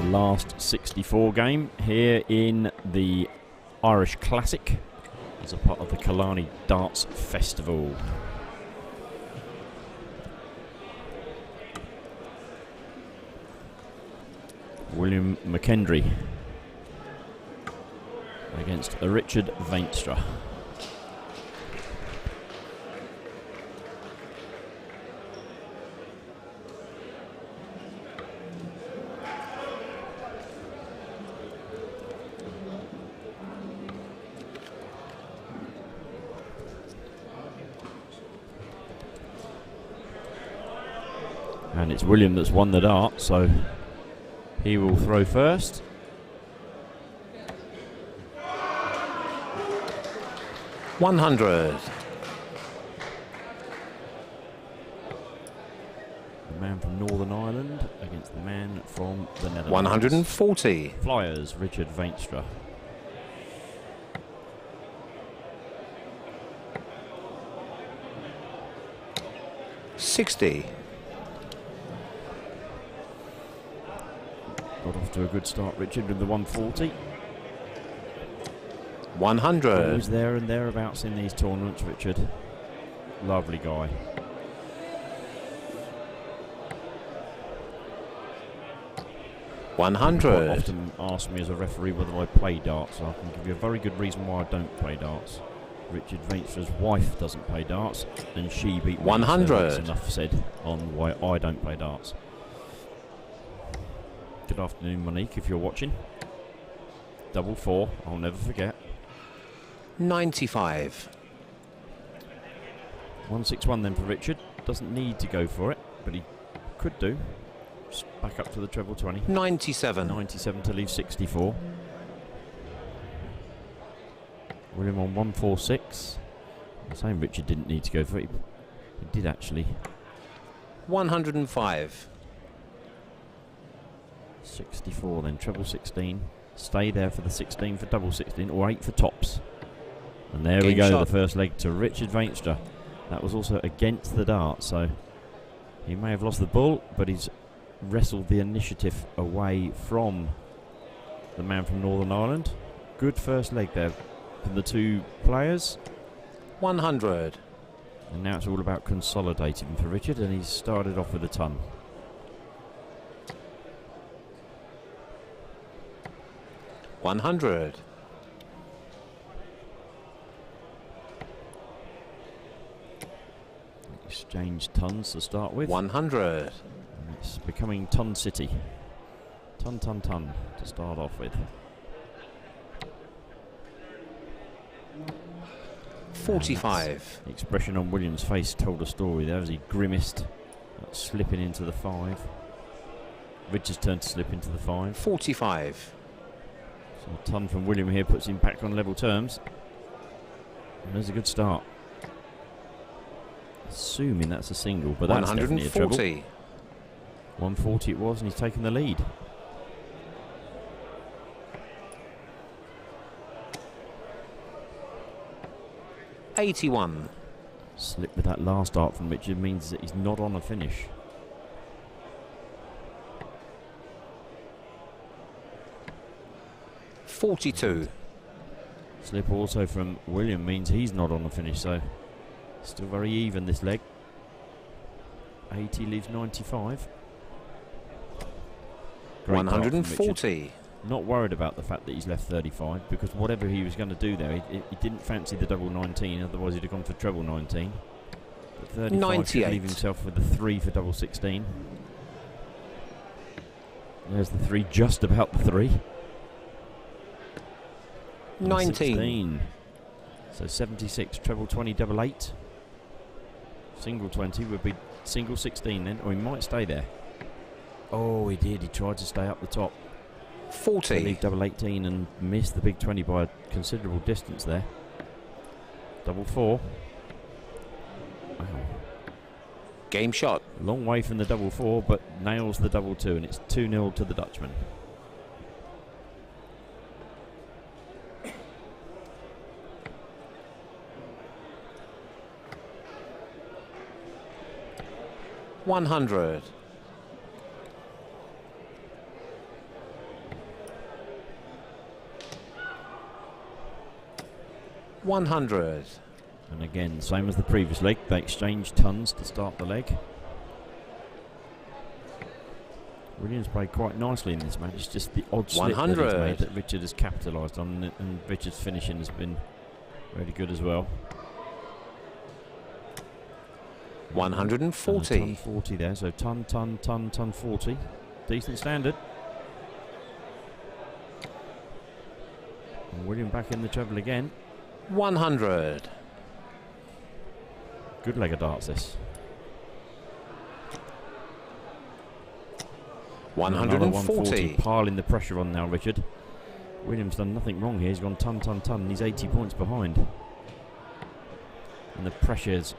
last 64 game here in the Irish Classic as a part of the Killarney Darts Festival. William McKendry against Richard Veenstra. And it's William that's won the dart, so he will throw first. $100. The man from Northern Ireland against the man from the Netherlands. 140. Flyers, Richard Veenstra. $60. Got off to a good start, Richard, with the 140. 100. Always there and thereabouts in these tournaments, Richard. Lovely guy. $100. Often ask me as a referee whether I play darts. I can give you a very good reason why I don't play darts. Richard Veenstra's wife doesn't play darts, and she beat me. 100. So that's enough said on why I don't play darts. Good afternoon, Monique, if you're watching. 4-4, I'll never forget. 95. 161 then for Richard. Doesn't need to go for it, but he could do. Just back up to the treble 20. 97. 97 to leave 64. William on 146. I'm saying Richard didn't need to go for it. He did actually. 105. 64 then, treble 16. Stay there for the 16 for double 16, or 8 for tops. And there we go, the first leg to Richard Veenstra. That was also against the dart, so he may have lost the ball, but he's wrestled the initiative away from the man from Northern Ireland. Good first leg there from the two players. 100. And now it's all about consolidating for Richard, and he's started off with a ton. $100. Exchange tons to start with. 100. And it's becoming Ton City. Ton to start off with. 45. The expression on William's face told a story there as he grimaced at slipping into the 5. Richard's turn to slip into the 5. 45. So a ton from William here puts him back on level terms. And there's a good start. Assuming that's a single, but that's definitely a treble. 140 it was, and he's taken the lead. $81. Slip with that last dart from Richard means that he's not on a finish. $42. Slip also from William means he's not on the finish, so still very even this leg. 80 leaves 95. Great 140. Not worried about the fact that he's left 35, because whatever he was going to do there, he didn't fancy the double 19, otherwise he'd have gone for treble 19. But 35 98. should leave himself with the 3 for double 16. There's the 3, just about the 3. 19. 16. So 76, treble 20, double 8. Single 20 would be single 16 then, or he might stay there. Oh, he did. He tried to stay up the top. 40. Leave double 18 and missed the big 20 by a considerable distance there. Double 4. Wow. Game shot. Long way from the double 4, but nails the double 2, and it's 2-0 to the Dutchman. $100. 100. And again, same as the previous leg, they exchange tons to start the leg. Williams played quite nicely in this match. It's just the odd slip that he's made that Richard has capitalised on, and Richard's finishing has been really good as well. 140. Ton 40 there, so ton 40. Decent standard. And William back in the treble again. 100. Good leg of darts this. 140. Piling the pressure on now, Richard. Williams done nothing wrong here. He's gone ton, and he's 80 points behind. And the pressures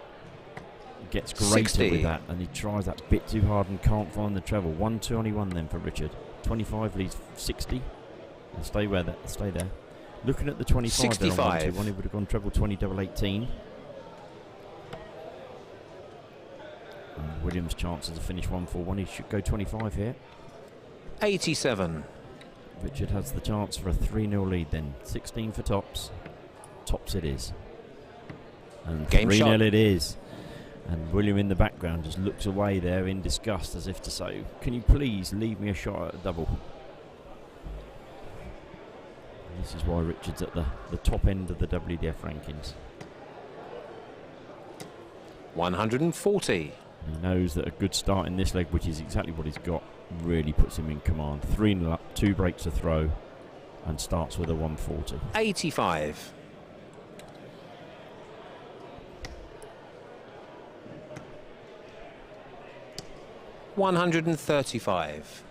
gets greater 60. with that, and he tries that bit too hard and can't find the treble. 121 then for Richard. 25 leads 60. And stay there. Looking at the 25 65. there on 121, he would have gone treble 20, double 18. And Williams' chances to finish 141. He should go 25 here. 87. Richard has the chance for a 3-0 lead then. 16 for tops. Tops it is. And 3-0 it is. And William in the background just looks away there in disgust, as if to say, can you please leave me a shot at a double? And this is why Richard's at the top end of the WDF rankings. 140. He knows that a good start in this leg, which is exactly what he's got, really puts him in command. 3-0 up, 2 breaks to throw, and starts with a 140. 85. 135.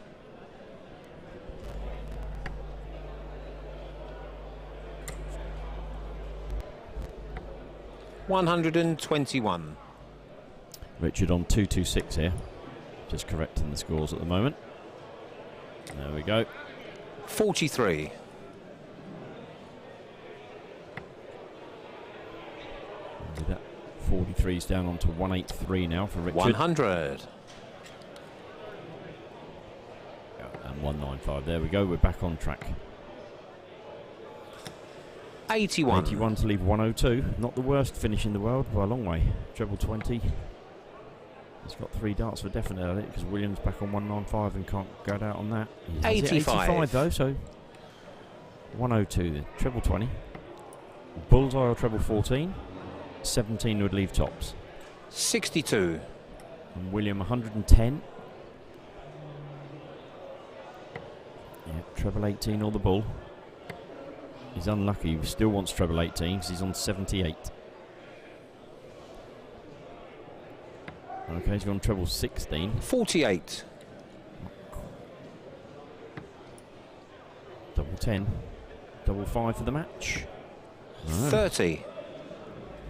121. Richard on 226 here. Just correcting the scores at the moment. There we go. 43. With that 43's down onto 183 now for Richard. 100. And 195. There we go. We're back on track. 81. 81 to leave 102. Not the worst finish in the world by a long way. Treble 20. He's got 3 darts for definite at it because Williams back on 195 and can't go out on that. 85 though, so 102 then. Treble 20. Bullseye or treble 14. 17 would leave tops. 62. And William 110. Yeah, treble 18 or the bull. He's unlucky. He still wants treble 18 because he's on 78. Okay, he's gone treble 16. 48. Double 10. Double 5 for the match. 30.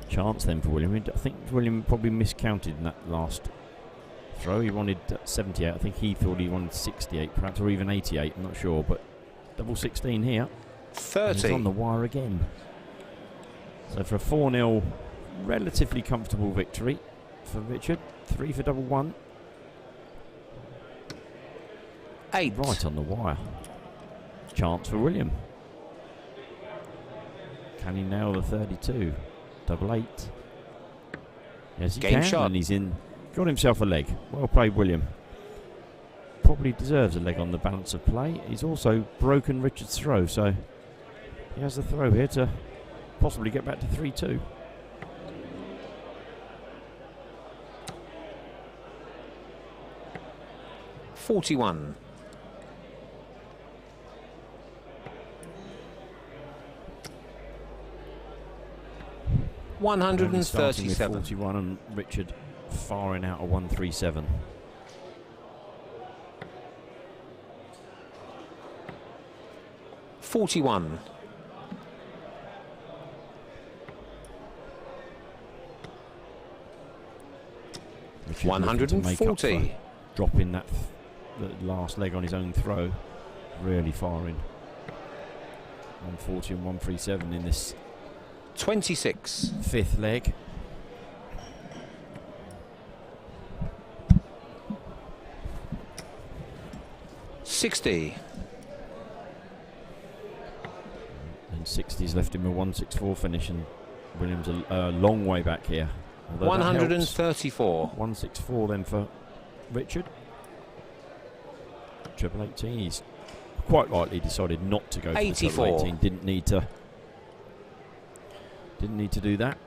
Chance then for William. I think William probably miscounted in that last throw. He wanted 78. I think he thought he wanted 68 perhaps, or even 88. I'm not sure, but double 16 here. 30. He's on the wire again. So for a 4-0 relatively comfortable victory for Richard. 3 for double 1. 8. Right on the wire. Chance for William. Can he nail the 32? Double 8. Yes, he Game can. shot. And he's in. Got himself a leg. Well played, William. Probably deserves a leg on the balance of play. He's also broken Richard's throw, so he has the throw here to possibly get back to 3-2. $41. 137. 41 and Richard firing out a 137. $41. Richard 140. Dropping that the last leg on his own throw. Really firing. 140 and 137 in this 26. 5th leg. $60. And 60's left him a 164 finish, and Williams a long way back here. 134. 164 then for Richard. Triple 18. He's quite rightly decided not to go for the 84. triple 18. Didn't need to do that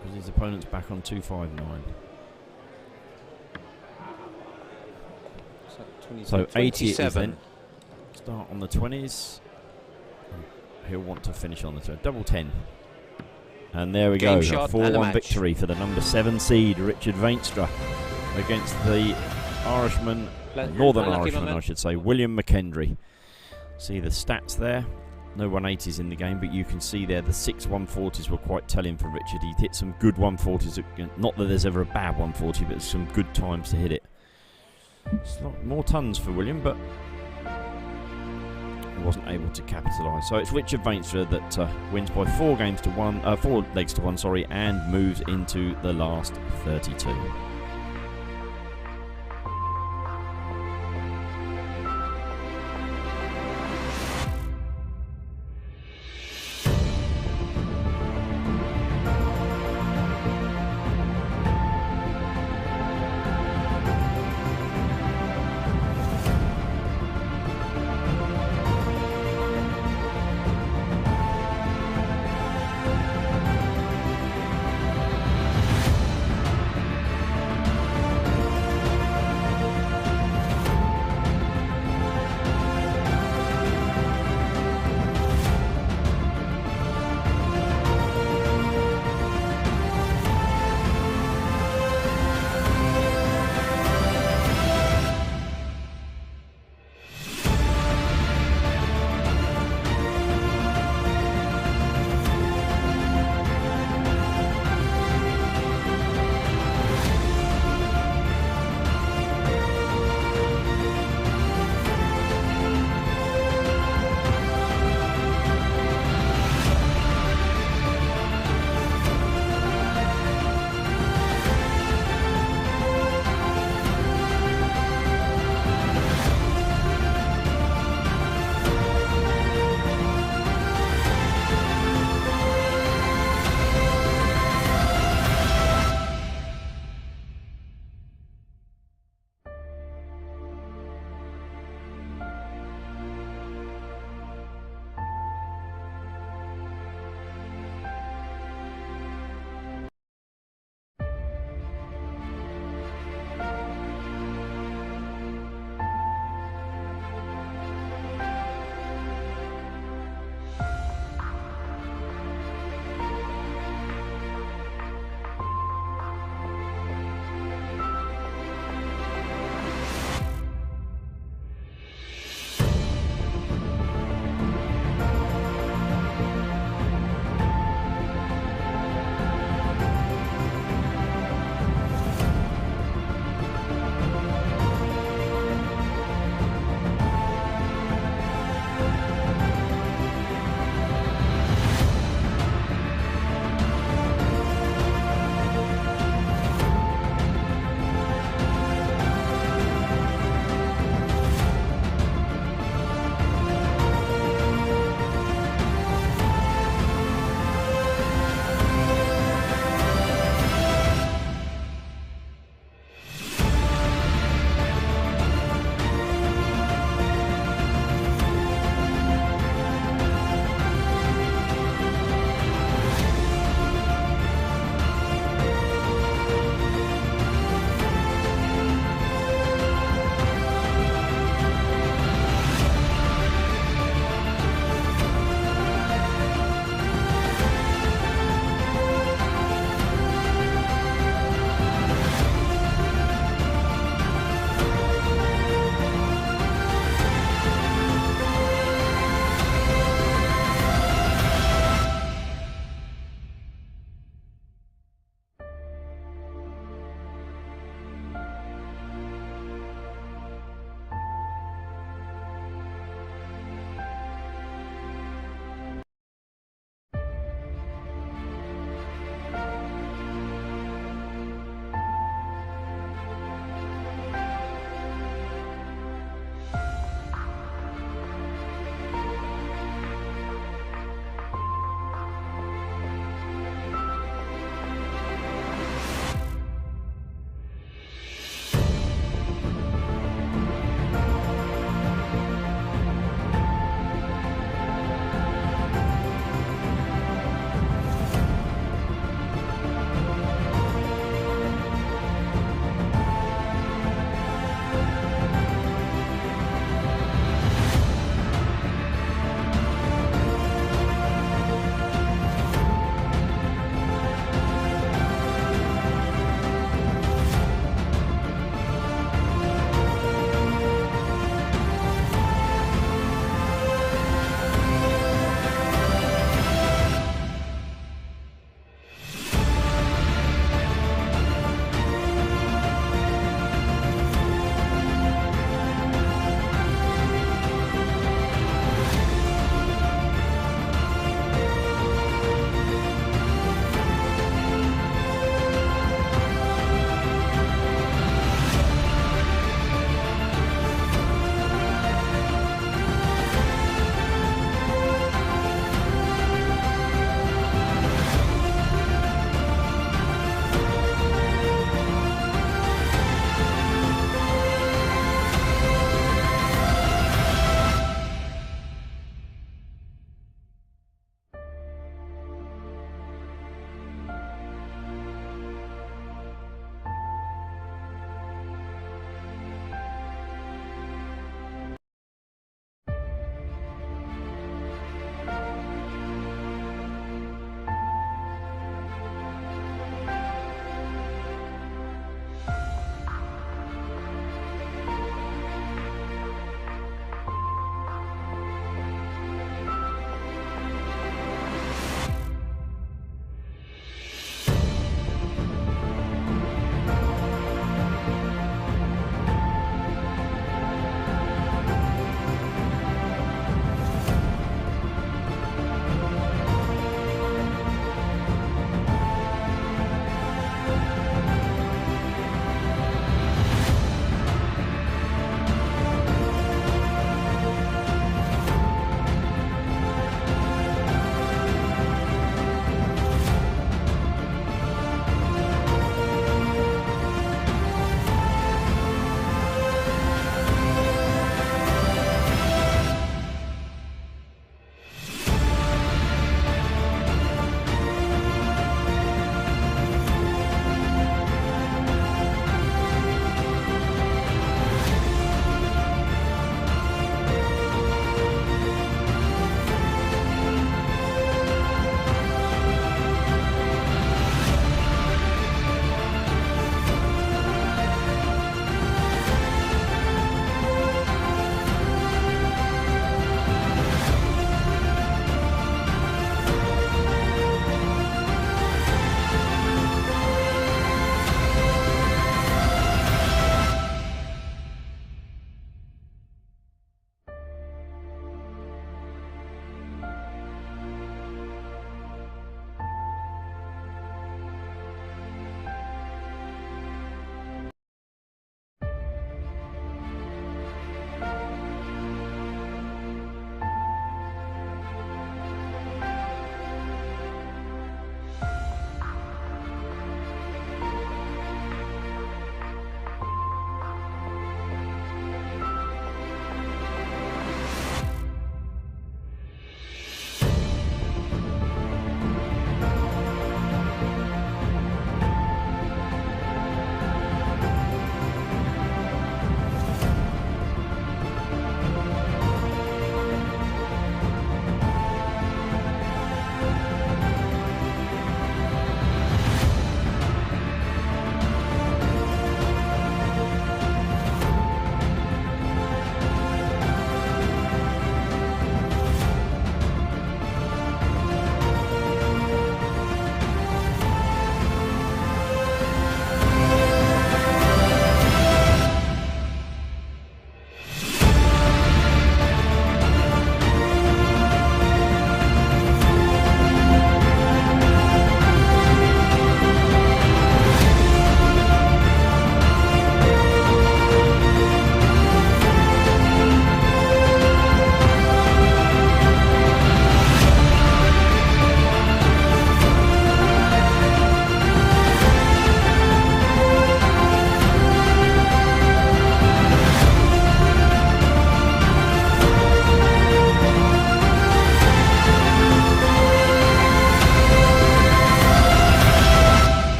because his opponent's back on 259. So 80 it is then. Start on the 20s. He'll want to finish on the double 10. And there we go, a 4-1 victory for the number 7 seed, Richard Veenstra, against the Irishman, Northern Irishman I should say, William McKendry. See the stats there. No 180s in the game, but you can see there the 6 140s were quite telling for Richard. He hit some good 140s. Not that there's ever a bad 140, but some good times to hit it. It's not more tons for William, but he wasn't able to capitalise. So it's Richard Veenstra that wins by 4 legs to 1, and moves into the last 32.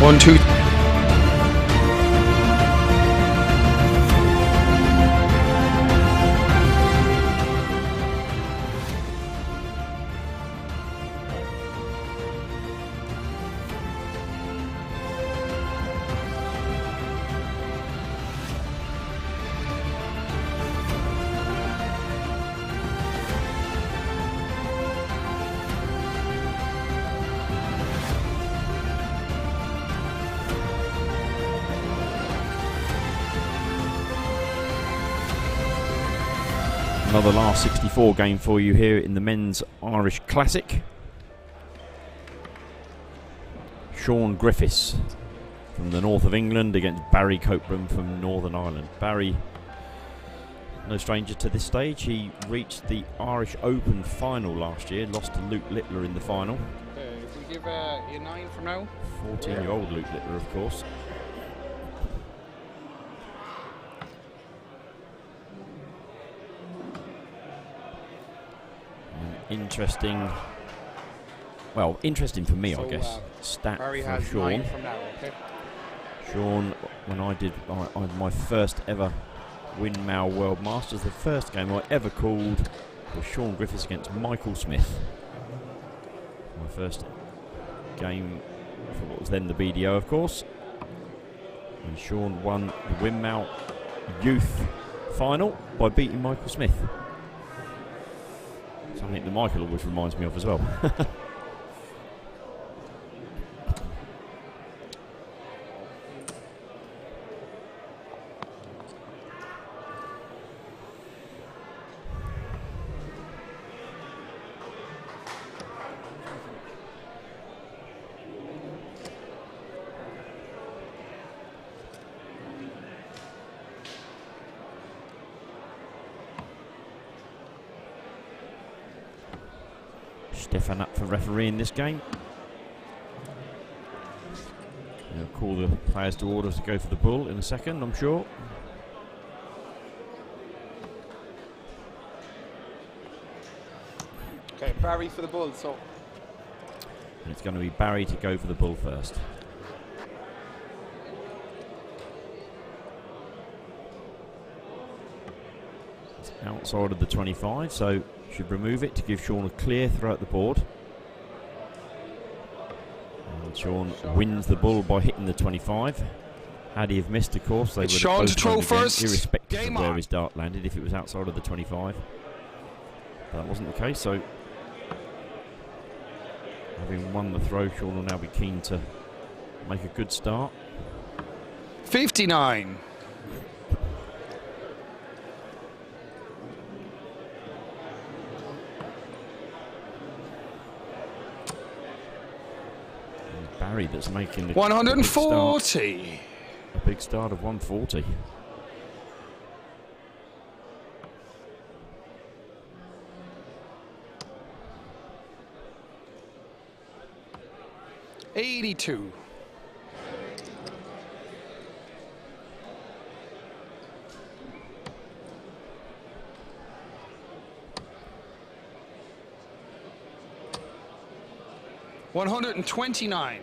1, 2. Another last 64 game for you here in the Men's Irish Classic. Sean Griffiths from the north of England against Barry Copeland from Northern Ireland. Barry, no stranger to this stage. He reached the Irish Open final last year, lost to Luke Littler in the final. If we give you 9 from now? 14-year-old Luke Littler, of course. Interesting. Well, interesting for me, I guess. Stat Barry for has Sean. 9 from now, okay? Sean, when I did my first ever Windmill World Masters, the first game I ever called was Sean Griffiths against Michael Smith. My first game for what was then the BDO, of course. And Sean won the Windmill Youth Final by beating Michael Smith. Something that Michael always reminds me of as well. Stefan up for referee in this game. He'll call the players to order to go for the bull in a second, I'm sure. Okay, Barry for the bull, so. And it's going to be Barry to go for the bull first. It's outside of the 25, so should remove it to give Sean a clear throughout the board. And Sean wins the bull by hitting the 25. Had he have missed, of course, they would have Sean to both throw won again, first. irrespective Game of where on. his dart landed if it was outside of the 25. But that wasn't the case, so having won the throw, Sean will now be keen to make a good start. 59. Barry that's making the 140. a big start of 140. $82. $129.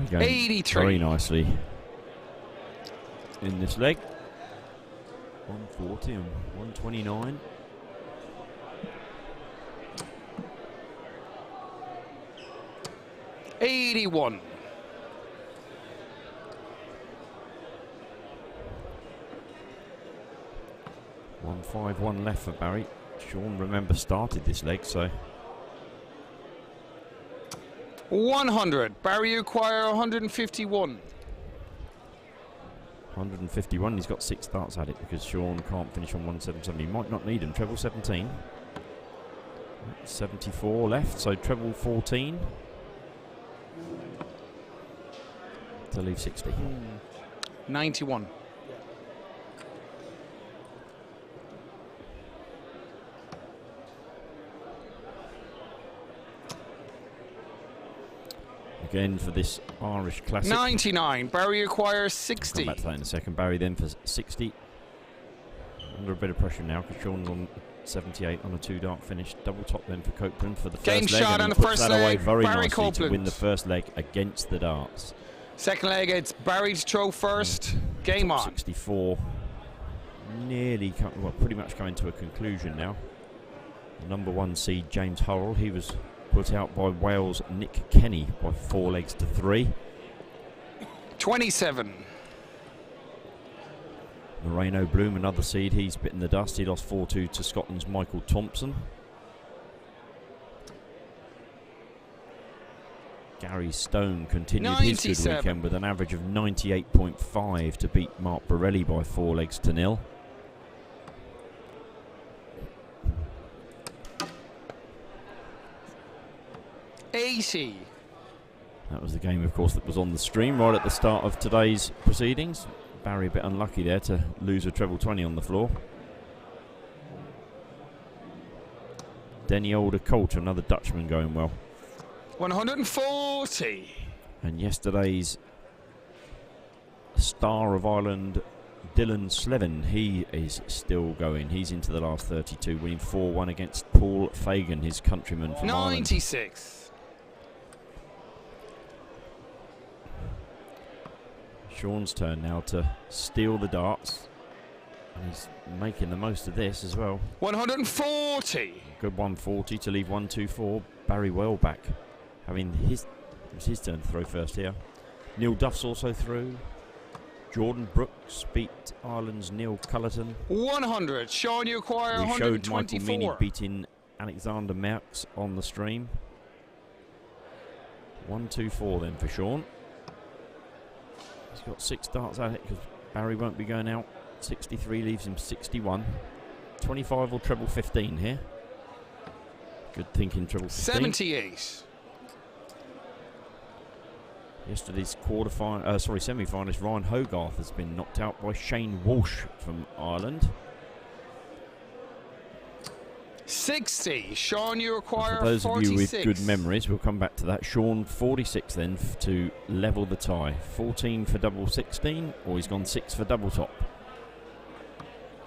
Going 83. very nicely in this leg. 140 and 129. $81. $151 left for Barry. Sean, remember, started this leg, so 100. Barry acquire 151. 151. He's got 6 starts at it because Sean can't finish on 177. He might not need him. Treble 17. 74 left, so treble 14 to leave 60. 91. Again for this Irish Classic. 99. Barry acquires I'll 60. come back to that in a second. Barry then for 60. under a bit of pressure now because Sean's on 78 on a 2-dart finish. Double top then for Copeland for the Game first leg. shot And on he the puts first that away leg, very Barry nicely to win Copeland. the first leg against the darts. Second leg, it's Barry to throw first. Game Top on. 64. Nearly, well, pretty much coming to a conclusion now. The number 1 seed, James Hurrell, he was put out by Wales' Nick Kenny by 4 legs to 3. 27. Moreno Bloom, another seed, he's bitten the dust. He lost 4-2 to Scotland's Michael Thompson. Gary Stone continued his good 97. weekend with an average of 98.5 to beat Mark Borelli by 4 legs to 0. AC. That was the game, of course, that was on the stream right at the start of today's proceedings. Barry a bit unlucky there to lose a treble 20 on the floor. Denny Older Coulter, another Dutchman, going well. 140. And yesterday's star of Ireland, Dylan Slevin, he is still going. He's into the last 32, winning 4-1 against Paul Fagan, his countryman from Ireland. 96. Sean's turn now to steal the darts. And he's making the most of this as well. 140. Good 140 to leave 124. Barry Wellback having it was his turn to throw first here. Neil Duff's also through. Jordan Brooks beat Ireland's Neil Cullerton. 100. Sean, you acquire We showed 124. Michael Meany beating Alexander Merckx on the stream. 124 then for Sean. He's got 6 darts at it because Barry won't be going out. 63 leaves him 61. 25 or treble 15 here. Good thinking, treble 15. 78. Yesterday's semi-finalist Ryan Hogarth has been knocked out by Shane Walsh from Ireland. 60. Sean, you acquire For those 46. of you with good memories, we'll come back to that. Sean 46 then to level the tie. 14 for double 16, or he's gone 6 for double top.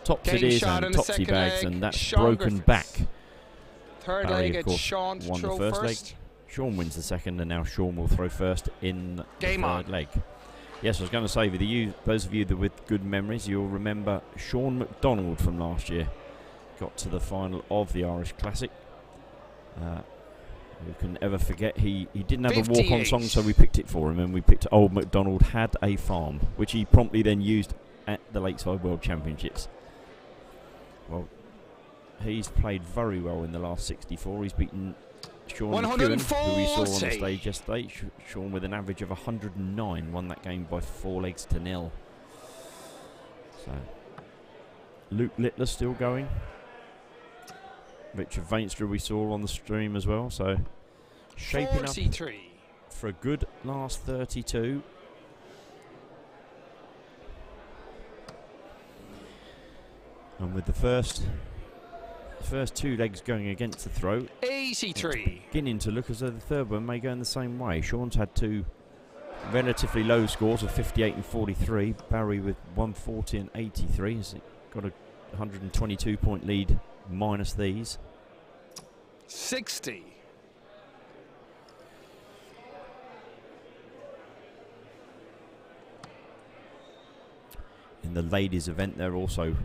Tops Game it is shot in and the topsy second bags, leg, and that's Sean broken Griffiths. back. Third Barry, leg, of it's course, Sean to won the throw first leg. first. Sean wins the second, and now Sean will throw first in the Game third on. leg. Yes, I was going to say, those of you that with good memories, you'll remember Sean McDonald from last year. Got to the final of the Irish Classic. Who can ever forget? He didn't have a walk-on 58. song, so we picked it for him, and we picked Old MacDonald Had a Farm, which he promptly then used at the Lakeside World Championships. Well, he's played very well in the last 64. He's beaten Sean McEwen, who we saw on the 140. stage yesterday. Sean with an average of 109 won that game by 4 legs to 0. So Luke Littler still going. Richard Vainstra we saw on the stream as well. So shaping 43. up for a good last 32. And with the first 2 legs going against the throw, 83. beginning to look as though the third one may go in the same way. Sean's had 2 relatively low scores of 58 and 43. Barry with 140 and 83 has got a 122 point lead minus these. 60. In the ladies event, they're also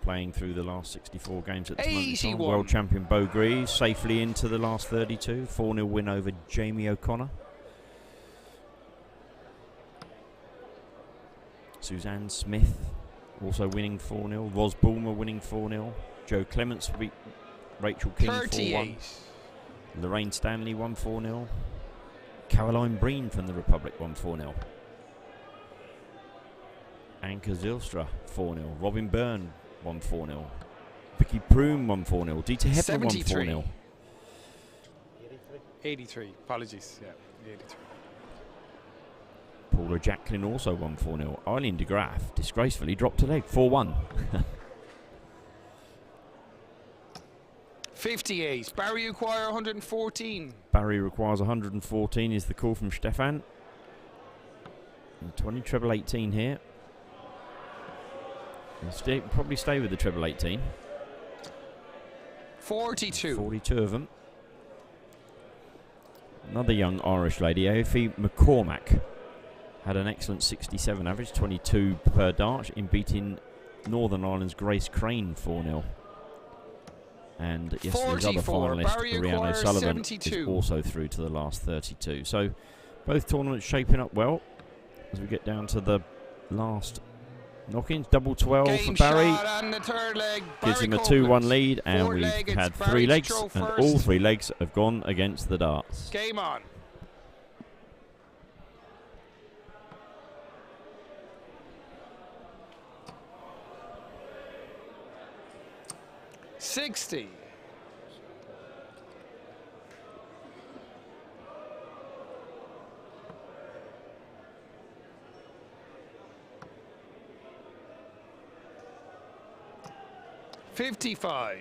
playing through the last 64 games at this moment in time. 81. World champion Beau Greaves safely into the last 32. 4-0 win over Jamie O'Connor. Suzanne Smith also winning 4-0. Ros Bulmer winning 4-0. Joe Clements beat Rachel King 4-1. 38. Lorraine Stanley won 4-0. Caroline Breen from the Republic won 4-0. Anka Zylstra 4-0. Robin Byrne won 4-0. Vicky Proom won 4-0. Dieter Hepper won 73. 4-0. 83. Apologies. Yeah, 83. Paula Jacklin also won 4-0. Eileen de Graaf disgracefully dropped a leg 4-1. 58. Barry acquire 114. Barry requires 114 is the call from Stefan. And 20 treble 18 here. He'll probably stay with the treble 18. 42. 42 of them. Another young Irish lady, Aoife McCormack, had an excellent 67 average, 22 per dart, in beating Northern Ireland's Grace Crane 4-0. And yesterday's other finalist, Rihanna Sullivan, 72. Is also through to the last 32. So both tournaments shaping up well as we get down to the last knock-ins. Double 12 Game for Barry. And the third leg, Gives him a Copeland. 2-1 lead, and we've had 3 legs, and all 3 legs have gone against the darts. Game on. $60. $55.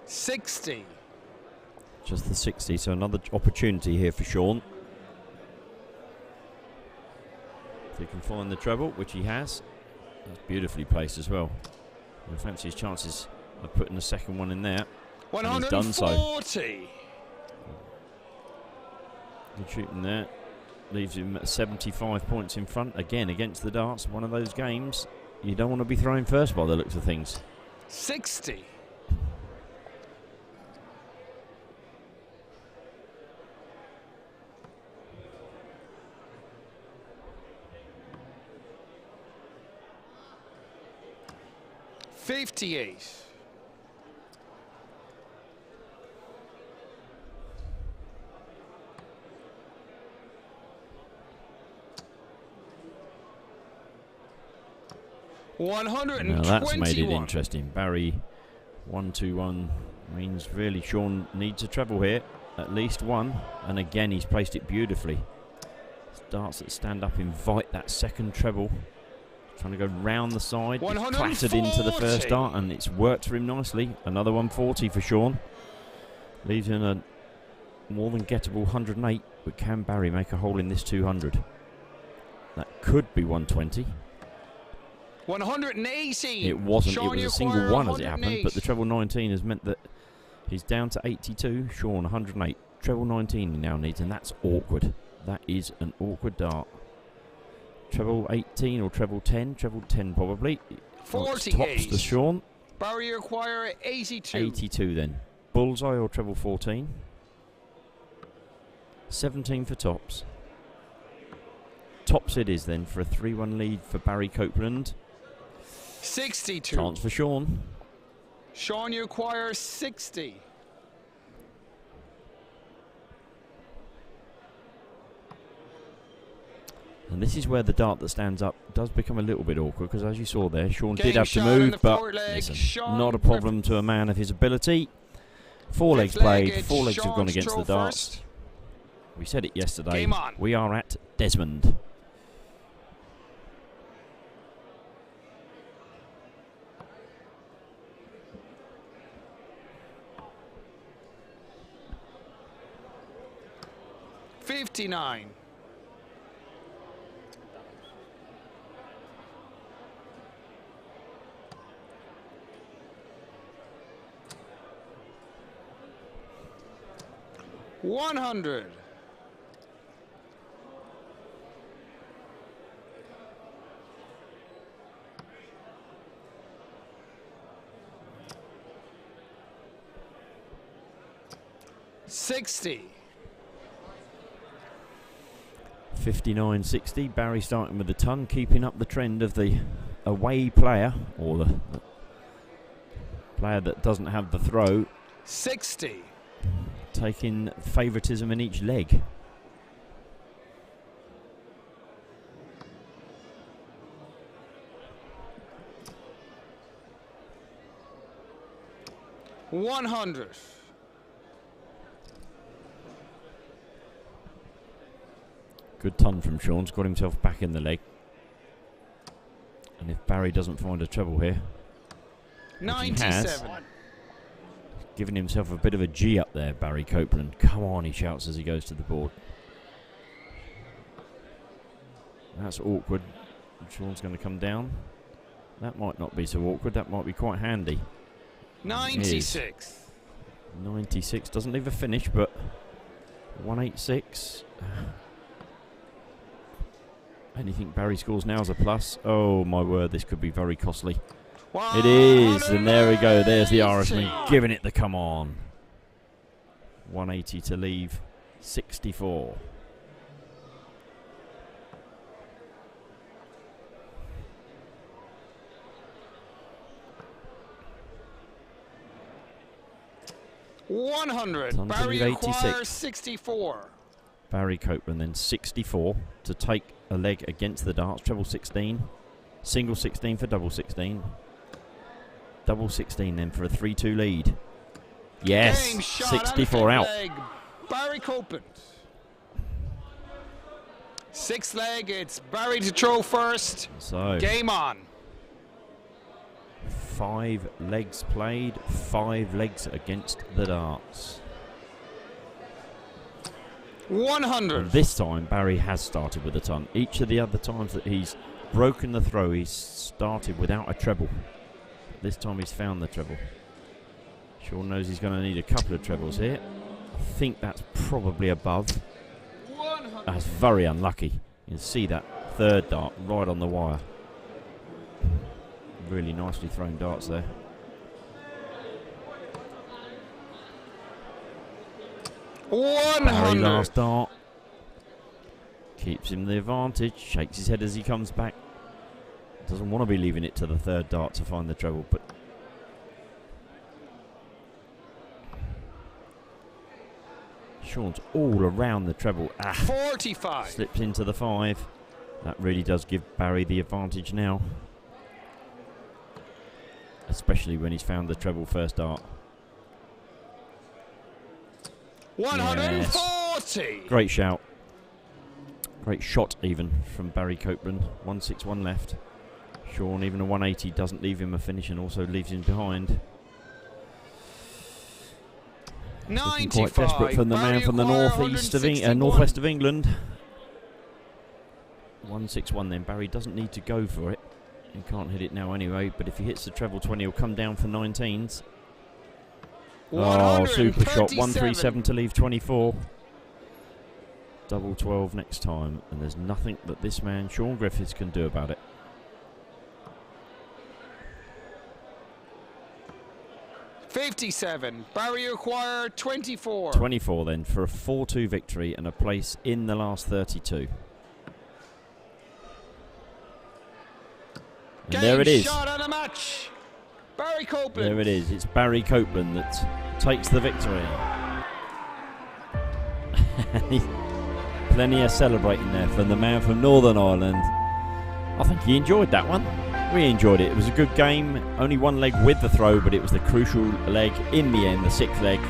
$60. Just the 60, so another opportunity here for Sean. If he can find the treble, which he has. That's beautifully placed as well. I fancy his chances of putting the second one in there. 140. He's done so. Good shooting there. Leaves him at 75 points in front. Again, against the darts. One of those games you don't want to be throwing first by the looks of things. 60. $58. Now that's made it interesting. Barry 1-2-1 means really Sean needs a treble here, at least one, and again he's placed it beautifully. Darts that stand up invite that second treble. Trying to go round the side, it's clattered into the first dart, and it's worked for him nicely. Another 140 for Sean. Leaves him a more than gettable 108, but can Barry make a hole in this 200? That could be 120. 180. It wasn't. It was a single one as it happened, but the treble 19 has meant that he's down to 82. Sean 108. Treble 19 he now needs, and that's awkward. That is an awkward dart. Treble 18 or treble 10? Treble 10 probably. 48. Tops to Sean. Barry require 82. 82 then. Bullseye or treble 14? 17 for tops. Tops it is then for a 3-1 lead for Barry Copeland. 62. Chance for Sean. Sean, you acquire 60. And this is where the dart that stands up does become a little bit awkward, because as you saw there, Sean did have to move, but listen, not a problem to a man of his ability. 4 legs played, 4 legs have gone against the darts. We said it yesterday, we are at Desmond. $59. $100. $60. 59.60. Barry starting with the ton, keeping up the trend of the away player, or the player that doesn't have the throw. 60. Taking favouritism in each leg. $100. Good ton from Sean's got himself back in the leg. And if Barry doesn't find a treble here, 97. Giving himself a bit of a G up there, Barry Copeland. Come on, he shouts as he goes to the board. That's awkward. Sean's going to come down. That might not be so awkward. That might be quite handy. 96. 96. Doesn't leave a finish, but 186. Anything Barry scores now is a plus. Oh, my word, this could be very costly. It is, and there we go. There's the Irishman giving it the come on. 180 to leave 64. $100. Barry 86. 64. Barry Copeland then 64 to take a leg against the darts. Treble 16. Single 16 for double 16. Double 16 then for a 3-2 lead. Yes, 64 out. Leg. Barry Copeland. Sixth leg, it's Barry to throw first. So game on. 5 legs played, 5 legs against the darts. 100. And this time Barry has started with a ton. Each of the other times that he's broken the throw, he's started without a treble. But this time he's found the treble. Sean knows he's going to need a couple of trebles here. I think that's probably above. 100. That's very unlucky. You can see that third dart right on the wire. Really nicely thrown darts there. Barry 100. last dart. Keeps him the advantage. Shakes his head as he comes back. Doesn't want to be leaving it to the third dart to find the treble, but Sean's all around the treble. 45. Slips into the 5. That really does give Barry the advantage now, especially when he's found the treble first dart. 140. Yes. Great shout. Great shot even from Barry Copeland. 161 left. Sean, even a 180 doesn't leave him a finish and also leaves him behind. 95. Quite desperate from the man from the northwest of England. 161 then. Barry doesn't need to go for it. He can't hit it now anyway, but if he hits the treble 20, he'll come down for 19s. Oh, super shot. 137 to leave 24. Double 12 next time, and there's nothing that this man, Sean Griffiths, can do about it. $57. Barry acquired 24. 24 then for a 4-2 victory and a place in the last 32. And Game there it is. shot and a match. Barry Copeland. There it is. It's Barry Copeland that takes the victory. Plenty of celebrating there from the man from Northern Ireland. I think he enjoyed that one. We enjoyed it. It was a good game. Only one leg with the throw, but it was the crucial leg in the end, the 6th leg.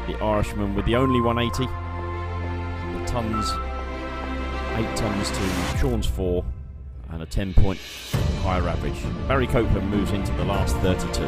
The Irishman with the only 180. The tons, 8 tons to Sean's 4, and a 10-point higher average. Barry Copeland moves into the last 32.